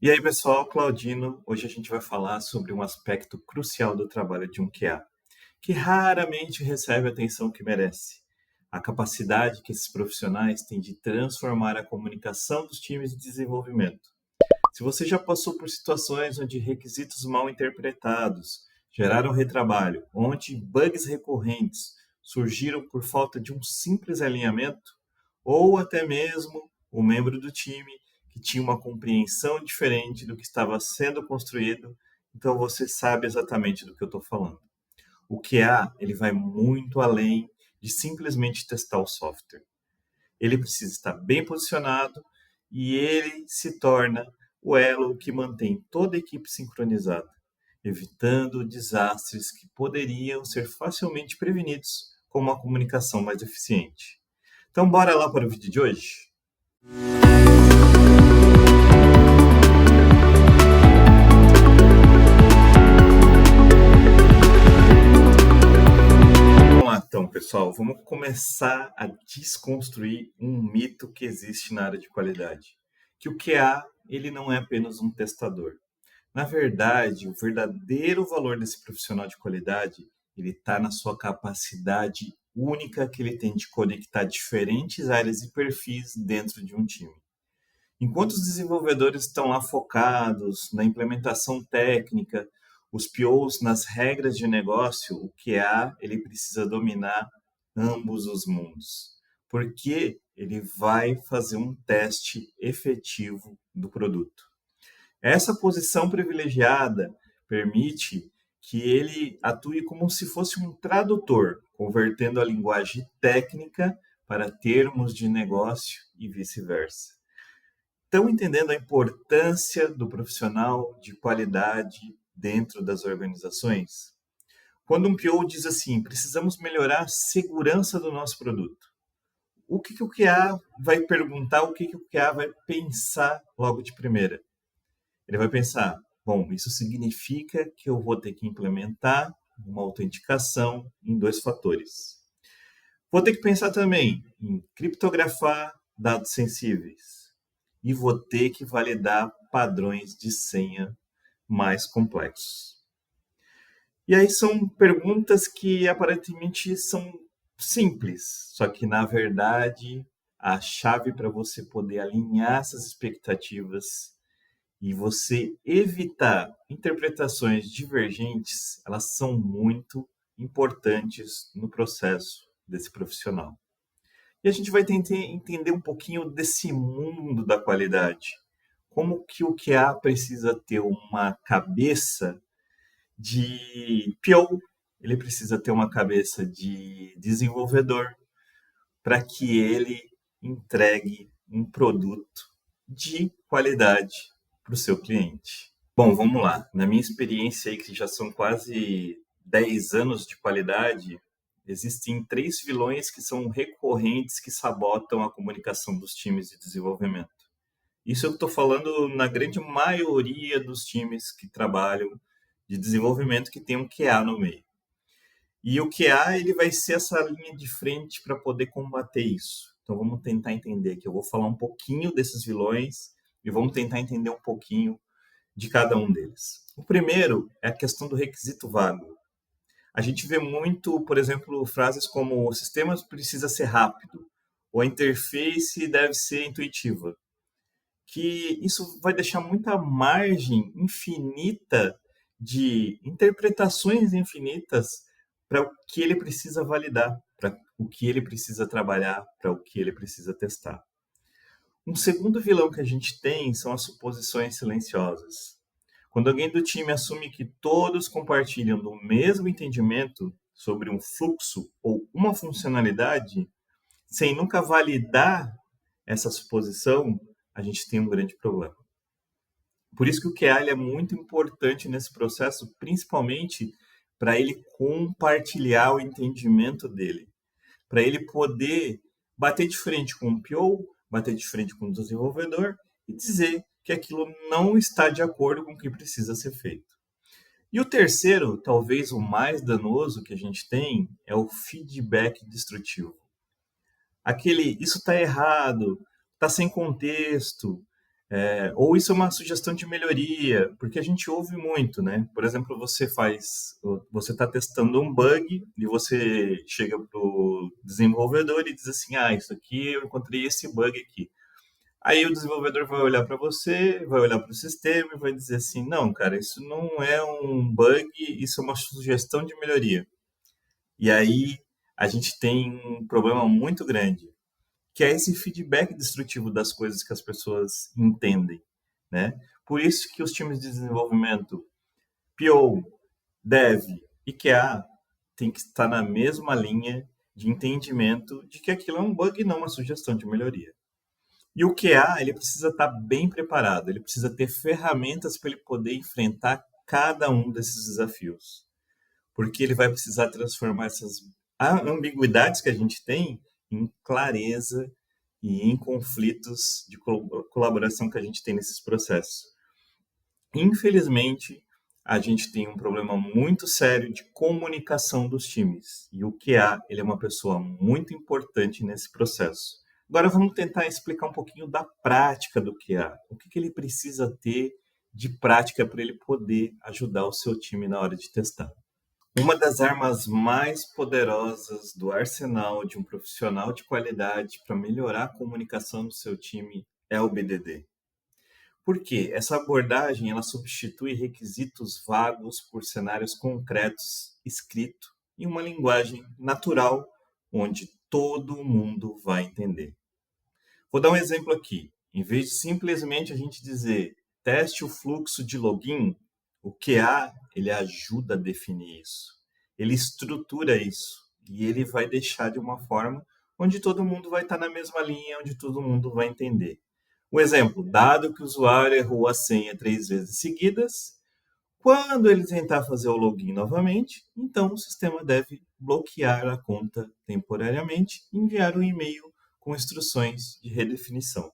E aí, pessoal, Claudino, hoje a gente vai falar sobre um aspecto crucial do trabalho de um QA, que raramente recebe a atenção que merece. A capacidade que esses profissionais têm de transformar a comunicação dos times de desenvolvimento. Se você já passou por situações onde requisitos mal interpretados geraram retrabalho, onde bugs recorrentes surgiram por falta de um simples alinhamento, ou até mesmo o membro do time que tinha uma compreensão diferente do que estava sendo construído, então você sabe exatamente do que eu estou falando. O QA, ele vai muito além de simplesmente testar o software. Ele precisa estar bem posicionado e ele se torna o elo que mantém toda a equipe sincronizada, evitando desastres que poderiam ser facilmente prevenidos com uma comunicação mais eficiente. Então, bora lá para o vídeo de hoje? Vamos lá, então, pessoal, vamos começar a desconstruir um mito que existe na área de qualidade, que o QA ele não é apenas um testador. Na verdade, o verdadeiro valor desse profissional de qualidade, ele está na sua capacidade única que ele tem de conectar diferentes áreas e perfis dentro de um time. Enquanto os desenvolvedores estão lá focados na implementação técnica, os POs nas regras de negócio, o QA ele precisa dominar ambos os mundos, porque ele vai fazer um teste efetivo do produto. Essa posição privilegiada permite que ele atue como se fosse um tradutor, convertendo a linguagem técnica para termos de negócio e vice-versa. Estão entendendo a importância do profissional de qualidade dentro das organizações? Quando um PO diz assim, precisamos melhorar a segurança do nosso produto, o que o QA vai perguntar, o que o QA vai pensar logo de primeira? Ele vai pensar, bom, isso significa que eu vou ter que implementar uma autenticação em 2 fatores. Vou ter que pensar também em criptografar dados sensíveis e vou ter que validar padrões de senha mais complexos. E aí são perguntas que aparentemente são simples, só que na verdade a chave para você poder alinhar essas expectativas e você evitar interpretações divergentes, elas são muito importantes no processo desse profissional. E a gente vai tentar entender um pouquinho desse mundo da qualidade. Como que o QA precisa ter uma cabeça de PO, ele precisa ter uma cabeça de desenvolvedor para que ele entregue um produto de qualidade para o seu cliente. Bom, vamos lá. Na minha experiência aí, que já são quase 10 anos de qualidade, existem 3 vilões que são recorrentes que sabotam a comunicação dos times de desenvolvimento. Isso eu estou falando na grande maioria dos times que trabalham de desenvolvimento que tem um QA no meio. E o QA ele vai ser essa linha de frente para poder combater isso. Então vamos tentar entender que eu vou falar um pouquinho desses vilões e vamos tentar entender um pouquinho de cada um deles. O primeiro é a questão do requisito vago. A gente vê muito, por exemplo, frases como o sistema precisa ser rápido ou a interface deve ser intuitiva, que isso vai deixar muita margem infinita de interpretações infinitas para o que ele precisa validar, para o que ele precisa trabalhar, para o que ele precisa testar. Um segundo vilão que a gente tem são as suposições silenciosas. Quando alguém do time assume que todos compartilham do mesmo entendimento sobre um fluxo ou uma funcionalidade, sem nunca validar essa suposição, a gente tem um grande problema. Por isso que o QA é muito importante nesse processo, principalmente para ele compartilhar o entendimento dele, para ele poder bater de frente com o PO, bater de frente com o desenvolvedor e dizer que aquilo não está de acordo com o que precisa ser feito. E o terceiro, talvez o mais danoso que a gente tem, é o feedback destrutivo. Aquele, isso está errado, está sem contexto, Ou isso é uma sugestão de melhoria, porque a gente ouve muito, né? Por exemplo, você está testando um bug e você chega para o desenvolvedor e diz assim, isso aqui eu encontrei esse bug aqui. Aí o desenvolvedor vai olhar para você, vai olhar para o sistema e vai dizer assim, não, cara, isso não é um bug, isso é uma sugestão de melhoria. E aí a gente tem um problema muito grande, que é esse feedback destrutivo das coisas que as pessoas entendem, né? Por isso que os times de desenvolvimento, PO, Dev e QA, tem que estar na mesma linha de entendimento de que aquilo é um bug e não uma sugestão de melhoria. E o QA, ele precisa estar bem preparado, ele precisa ter ferramentas para ele poder enfrentar cada um desses desafios, porque ele vai precisar transformar essas ambiguidades que a gente tem em clareza e em conflitos de colaboração que a gente tem nesses processos. Infelizmente, a gente tem um problema muito sério de comunicação dos times. E o QA, ele é uma pessoa muito importante nesse processo. Agora vamos tentar explicar um pouquinho da prática do QA. O que ele precisa ter de prática para ele poder ajudar o seu time na hora de testar. Uma das armas mais poderosas do arsenal de um profissional de qualidade para melhorar a comunicação do seu time é o BDD. Por quê? Essa abordagem ela substitui requisitos vagos por cenários concretos, escrito em uma linguagem natural, onde todo mundo vai entender. Vou dar um exemplo aqui. Em vez de simplesmente a gente dizer teste o fluxo de login, o QA ele ajuda a definir isso. Ele estrutura isso e ele vai deixar de uma forma onde todo mundo vai estar na mesma linha, onde todo mundo vai entender. Um exemplo, dado que o usuário errou a senha 3 vezes seguidas, quando ele tentar fazer o login novamente, então o sistema deve bloquear a conta temporariamente e enviar um e-mail com instruções de redefinição.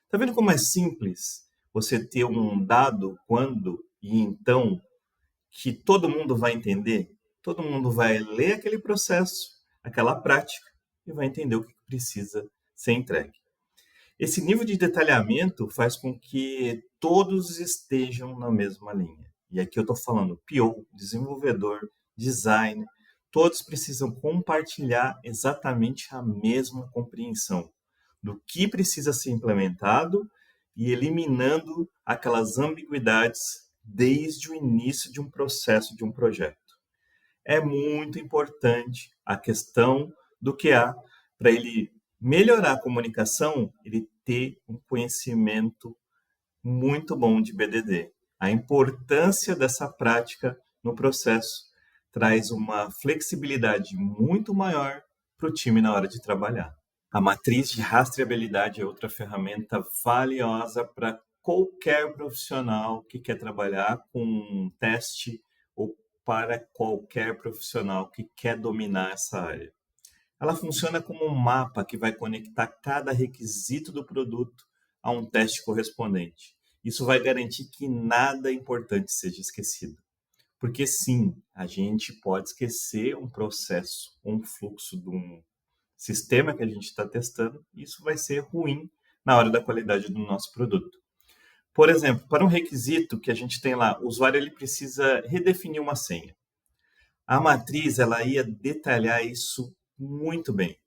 Está vendo como é simples você ter um dado quando e então que todo mundo vai entender? Todo mundo vai ler aquele processo, aquela prática e vai entender o que precisa ser entregue. Esse nível de detalhamento faz com que todos estejam na mesma linha. E aqui eu estou falando PO, desenvolvedor, design, todos precisam compartilhar exatamente a mesma compreensão do que precisa ser implementado e eliminando aquelas ambiguidades desde o início de um processo, de um projeto. É muito importante a questão do QA para ele melhorar a comunicação, ele ter um conhecimento muito bom de BDD. A importância dessa prática no processo traz uma flexibilidade muito maior para o time na hora de trabalhar. A matriz de rastreabilidade é outra ferramenta valiosa para qualquer profissional que quer trabalhar com um teste ou para qualquer profissional que quer dominar essa área. Ela funciona como um mapa que vai conectar cada requisito do produto a um teste correspondente. Isso vai garantir que nada importante seja esquecido. Porque sim, a gente pode esquecer um processo, um fluxo de um sistema que a gente está testando, e isso vai ser ruim na hora da qualidade do nosso produto. Por exemplo, para um requisito que a gente tem lá, o usuário ele precisa redefinir uma senha. A matriz ela ia detalhar isso muito bem.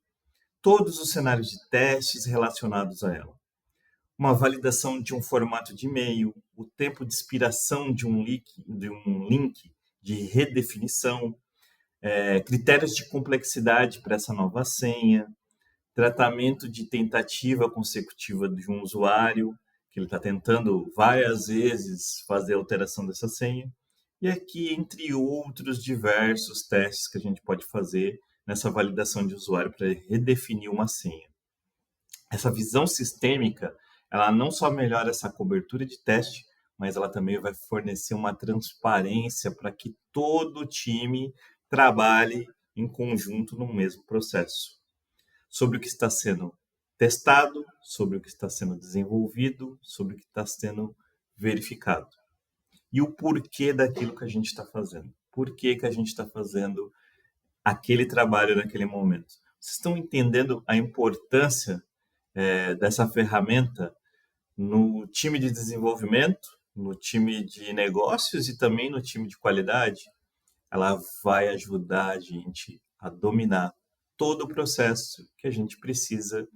Todos os cenários de testes relacionados a ela. Uma validação de um formato de e-mail, o tempo de expiração de um link de redefinição, critérios de complexidade para essa nova senha, tratamento de tentativa consecutiva de um usuário, que ele está tentando várias vezes fazer a alteração dessa senha. E aqui, entre outros diversos testes que a gente pode fazer nessa validação de usuário para redefinir uma senha. Essa visão sistêmica, ela não só melhora essa cobertura de teste, mas ela também vai fornecer uma transparência para que todo o time trabalhe em conjunto no mesmo processo. Sobre o que está sendo testado, sobre o que está sendo desenvolvido, sobre o que está sendo verificado. E o porquê daquilo que a gente está fazendo. Por que a gente está fazendo aquele trabalho naquele momento. Vocês estão entendendo a importância dessa ferramenta no time de desenvolvimento, no time de negócios e também no time de qualidade, ela vai ajudar a gente a dominar todo o processo que a gente precisa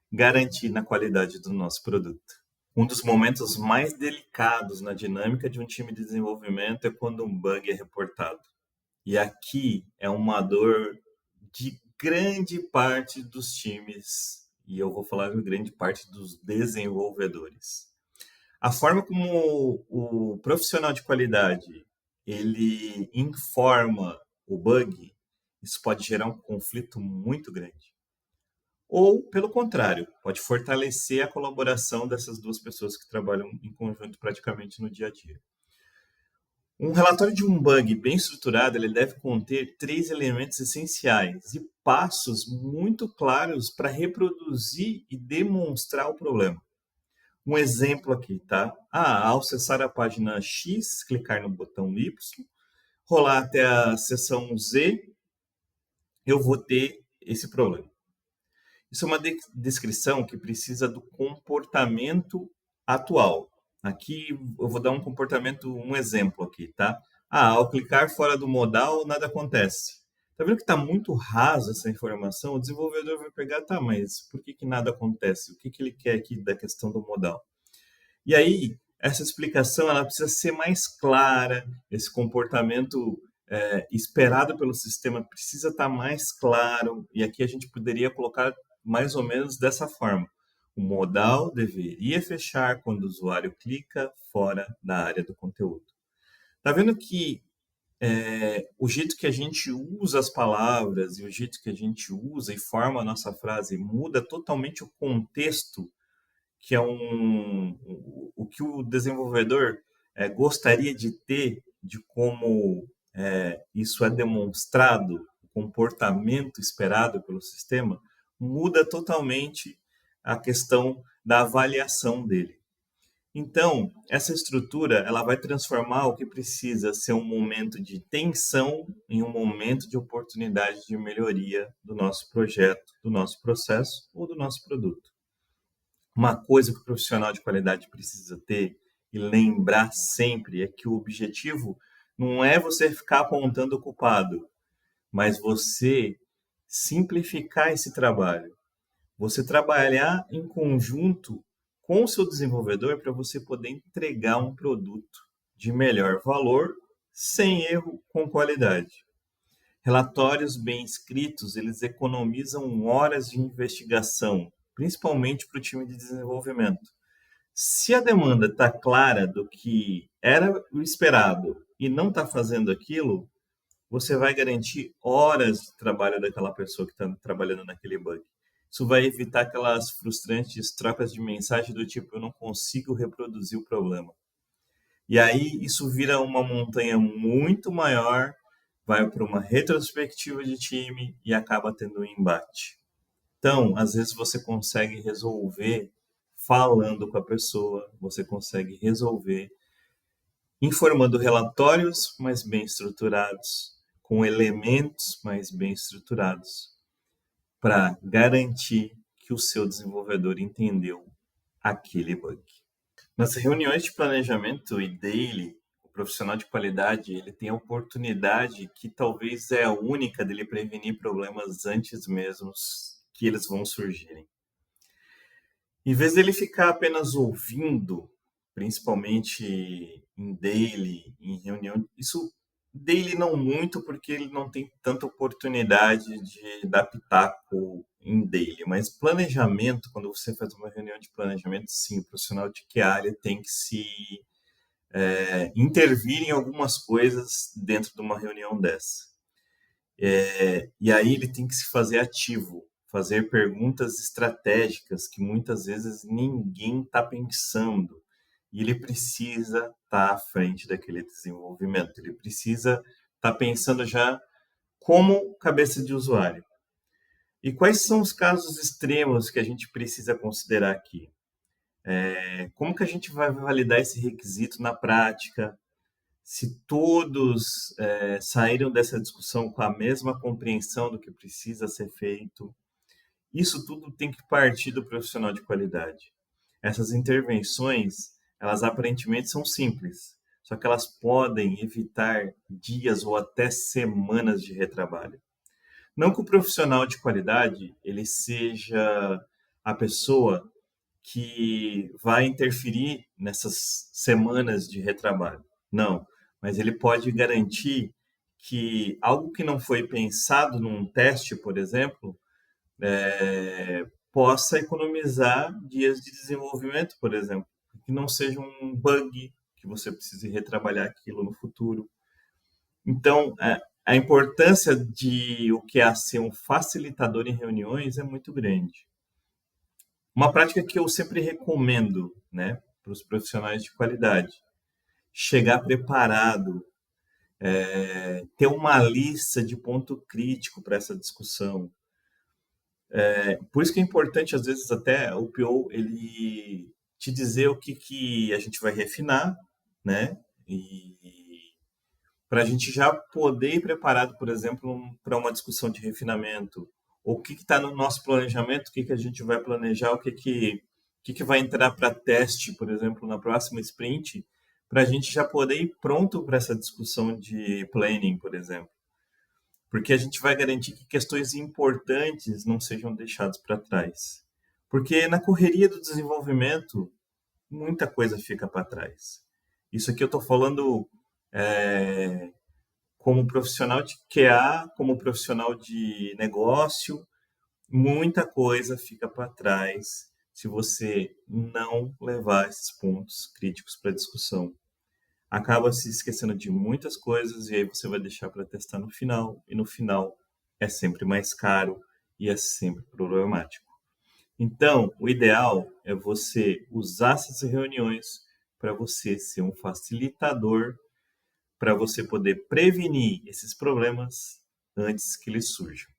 garantir na qualidade do nosso produto. Um dos momentos mais delicados na dinâmica de um time de desenvolvimento é quando um bug é reportado. E aqui é uma dor de grande parte dos times, e eu vou falar de grande parte dos desenvolvedores. A forma como o profissional de qualidade ele informa o bug, isso pode gerar um conflito muito grande. Ou, pelo contrário, pode fortalecer a colaboração dessas duas pessoas que trabalham em conjunto praticamente no dia a dia. Um relatório de um bug bem estruturado, ele deve conter 3 elementos essenciais e passos muito claros para reproduzir e demonstrar o problema. Um exemplo aqui, tá? Ao acessar a página X, clicar no botão Y, rolar até a seção Z, eu vou ter esse problema. Isso é uma descrição que precisa do comportamento atual. Aqui eu vou dar um exemplo aqui, tá? Ao clicar fora do modal, nada acontece. Tá vendo que está muito raso essa informação? O desenvolvedor vai pegar, tá, mas por que nada acontece? O que ele quer aqui da questão do modal? E aí, essa explicação ela precisa ser mais clara, esse comportamento esperado pelo sistema precisa estar mais claro, e aqui a gente poderia colocar mais ou menos dessa forma. O modal deveria fechar quando o usuário clica fora da área do conteúdo. Tá vendo que o jeito que a gente usa as palavras e o jeito que a gente usa e forma a nossa frase muda totalmente o contexto que é o que o desenvolvedor gostaria de ter, de como isso é demonstrado, o comportamento esperado pelo sistema, muda totalmente a questão da avaliação dele. Então, essa estrutura ela vai transformar o que precisa ser um momento de tensão em um momento de oportunidade de melhoria do nosso projeto, do nosso processo ou do nosso produto. Uma coisa que o profissional de qualidade precisa ter e lembrar sempre é que o objetivo não é você ficar apontando o culpado, mas você simplificar esse trabalho. Você trabalhar em conjunto com o seu desenvolvedor para você poder entregar um produto de melhor valor, sem erro, com qualidade. Relatórios bem escritos, eles economizam horas de investigação, principalmente para o time de desenvolvimento. Se a demanda está clara do que era o esperado e não está fazendo aquilo, você vai garantir horas de trabalho daquela pessoa que está trabalhando naquele bug. Isso vai evitar aquelas frustrantes trocas de mensagem do tipo, eu não consigo reproduzir o problema. E aí isso vira uma montanha muito maior, vai para uma retrospectiva de time e acaba tendo um embate. Então, às vezes você consegue resolver falando com a pessoa, você consegue resolver informando relatórios mais bem estruturados, com elementos mais bem estruturados, para garantir que o seu desenvolvedor entendeu aquele bug. Nas reuniões de planejamento e daily, o profissional de qualidade ele tem a oportunidade que talvez é a única dele prevenir problemas antes mesmo que eles vão surgirem. Em vez dele ficar apenas ouvindo, principalmente em daily, em reunião, isso daily não muito, porque ele não tem tanta oportunidade de dar pitaco em daily, mas planejamento, quando você faz uma reunião de planejamento, sim, o profissional de que área tem que se intervir em algumas coisas dentro de uma reunião dessa. E aí ele tem que se fazer ativo, fazer perguntas estratégicas que muitas vezes ninguém está pensando. E ele precisa estar à frente daquele desenvolvimento. Ele precisa estar pensando já como cabeça de usuário. E quais são os casos extremos que a gente precisa considerar aqui? Como que a gente vai validar esse requisito na prática? Se todos saíram dessa discussão com a mesma compreensão do que precisa ser feito, isso tudo tem que partir do profissional de qualidade. Essas intervenções, elas aparentemente são simples, só que elas podem evitar dias ou até semanas de retrabalho. Não que o profissional de qualidade ele seja a pessoa que vai interferir nessas semanas de retrabalho. Não, mas ele pode garantir que algo que não foi pensado num teste, por exemplo, possa economizar dias de desenvolvimento, por exemplo, que não seja um bug que você precise retrabalhar aquilo no futuro. Então, a importância de o que é ser um facilitador em reuniões é muito grande. Uma prática que eu sempre recomendo, né, para os profissionais de qualidade, chegar preparado, ter uma lista de ponto crítico para essa discussão. Por isso que é importante, às vezes, até o PO, ele te dizer o que a gente vai refinar, né, e para a gente já poder ir preparado, por exemplo, para uma discussão de refinamento, ou o que está no nosso planejamento, o que a gente vai planejar, o que vai entrar para teste, por exemplo, na próxima sprint, para a gente já poder ir pronto para essa discussão de planning, por exemplo. Porque a gente vai garantir que questões importantes não sejam deixadas para trás. Porque na correria do desenvolvimento, muita coisa fica para trás. Isso aqui eu estou falando como profissional de QA, como profissional de negócio, muita coisa fica para trás se você não levar esses pontos críticos para discussão. Acaba se esquecendo de muitas coisas e aí você vai deixar para testar no final, e no final é sempre mais caro e é sempre problemático. Então, o ideal é você usar essas reuniões para você ser um facilitador, para você poder prevenir esses problemas antes que eles surjam.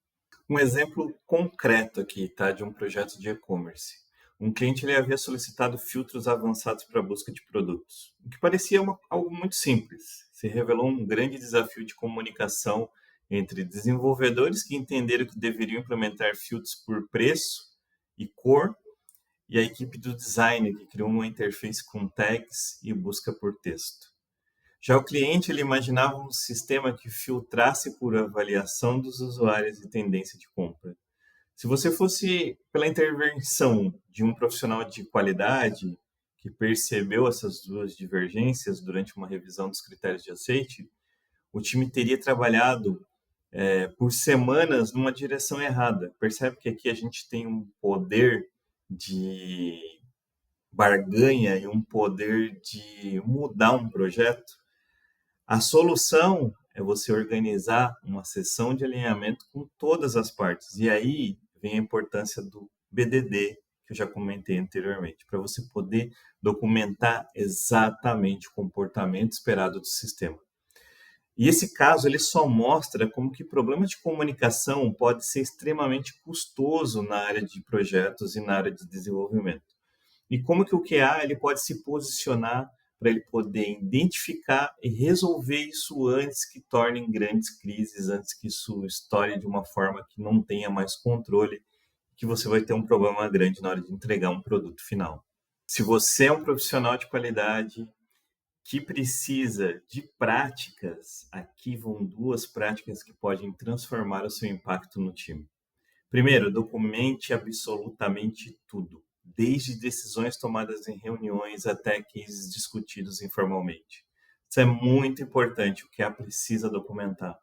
Um exemplo concreto aqui, tá, de um projeto de e-commerce. Um cliente ele havia solicitado filtros avançados para a busca de produtos, o que parecia algo muito simples. Se revelou um grande desafio de comunicação entre desenvolvedores que entenderam que deveriam implementar filtros por preço e cor, e a equipe do design que criou uma interface com tags e busca por texto. Já o cliente ele imaginava um sistema que filtrasse por avaliação dos usuários e tendência de compra. Se você fosse pela intervenção de um profissional de qualidade que percebeu essas duas divergências durante uma revisão dos critérios de aceite, o time teria trabalhado por semanas numa direção errada. Percebe que aqui a gente tem um poder de barganha e um poder de mudar um projeto? A solução é você organizar uma sessão de alinhamento com todas as partes. E aí vem a importância do BDD, que eu já comentei anteriormente, para você poder documentar exatamente o comportamento esperado do sistema. E esse caso ele só mostra como que problema de comunicação pode ser extremamente custoso na área de projetos e na área de desenvolvimento. E como que o QA ele pode se posicionar para ele poder identificar e resolver isso antes que tornem grandes crises, antes que isso estoure de uma forma que não tenha mais controle, que você vai ter um problema grande na hora de entregar um produto final. Se você é um profissional de qualidade que precisa de práticas, aqui vão duas práticas que podem transformar o seu impacto no time. Primeiro, documente absolutamente tudo, desde decisões tomadas em reuniões até cases discutidos informalmente. Isso é muito importante, o que precisa documentar.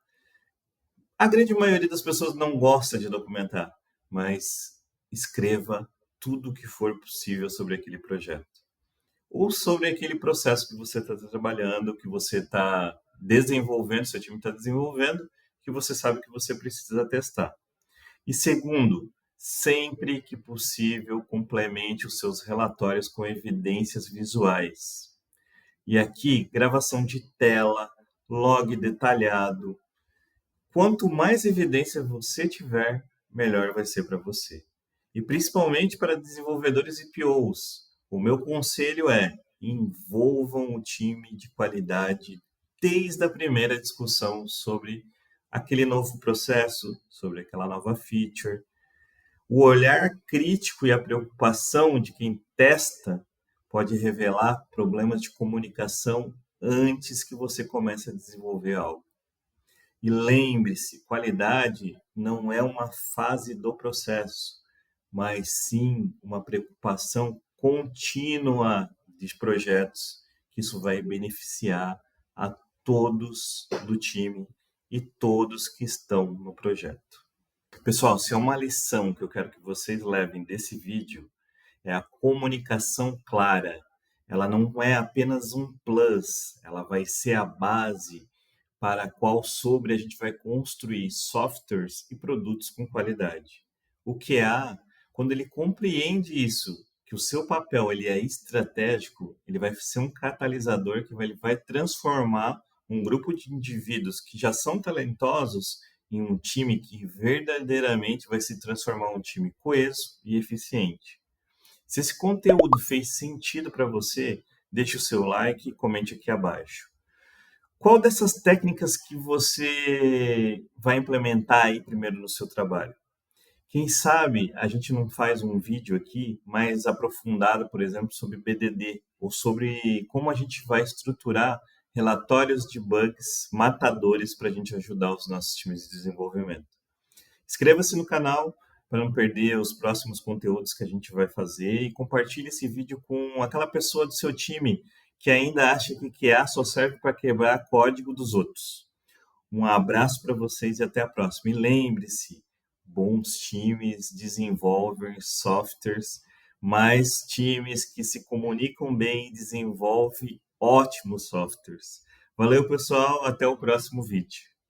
A grande maioria das pessoas não gosta de documentar, mas escreva tudo o que for possível sobre aquele projeto. Ou sobre aquele processo que você está trabalhando, que você está desenvolvendo, seu time está desenvolvendo, que você sabe que você precisa testar. E segundo, sempre que possível, complemente os seus relatórios com evidências visuais. E aqui, gravação de tela, log detalhado. Quanto mais evidência você tiver, melhor vai ser para você. E principalmente para desenvolvedores e POs. O meu conselho é: envolvam o time de qualidade desde a primeira discussão sobre aquele novo processo, sobre aquela nova feature. O olhar crítico e a preocupação de quem testa pode revelar problemas de comunicação antes que você comece a desenvolver algo. E lembre-se, qualidade não é uma fase do processo, mas sim uma preocupação contínua de projetos, que isso vai beneficiar a todos do time e todos que estão no projeto. Pessoal, se é uma lição que eu quero que vocês levem desse vídeo, é a comunicação clara. Ela não é apenas um plus, ela vai ser a base para a qual sobre a gente vai construir softwares e produtos com qualidade. O QA, quando ele compreende isso, que o seu papel ele é estratégico, ele vai ser um catalisador que vai transformar um grupo de indivíduos que já são talentosos em um time que verdadeiramente vai se transformar em um time coeso e eficiente. Se esse conteúdo fez sentido para você, deixe o seu like e comente aqui abaixo. Qual dessas técnicas que você vai implementar aí primeiro no seu trabalho? Quem sabe a gente não faz um vídeo aqui mais aprofundado, por exemplo, sobre BDD ou sobre como a gente vai estruturar relatórios de bugs matadores para a gente ajudar os nossos times de desenvolvimento. Inscreva-se no canal para não perder os próximos conteúdos que a gente vai fazer e compartilhe esse vídeo com aquela pessoa do seu time que ainda acha que QA só serve para quebrar código dos outros. Um abraço para vocês e até a próxima. E lembre-se, bons times desenvolvem softwares, mas times que se comunicam bem desenvolvem ótimos softwares. Valeu, pessoal. Até o próximo vídeo.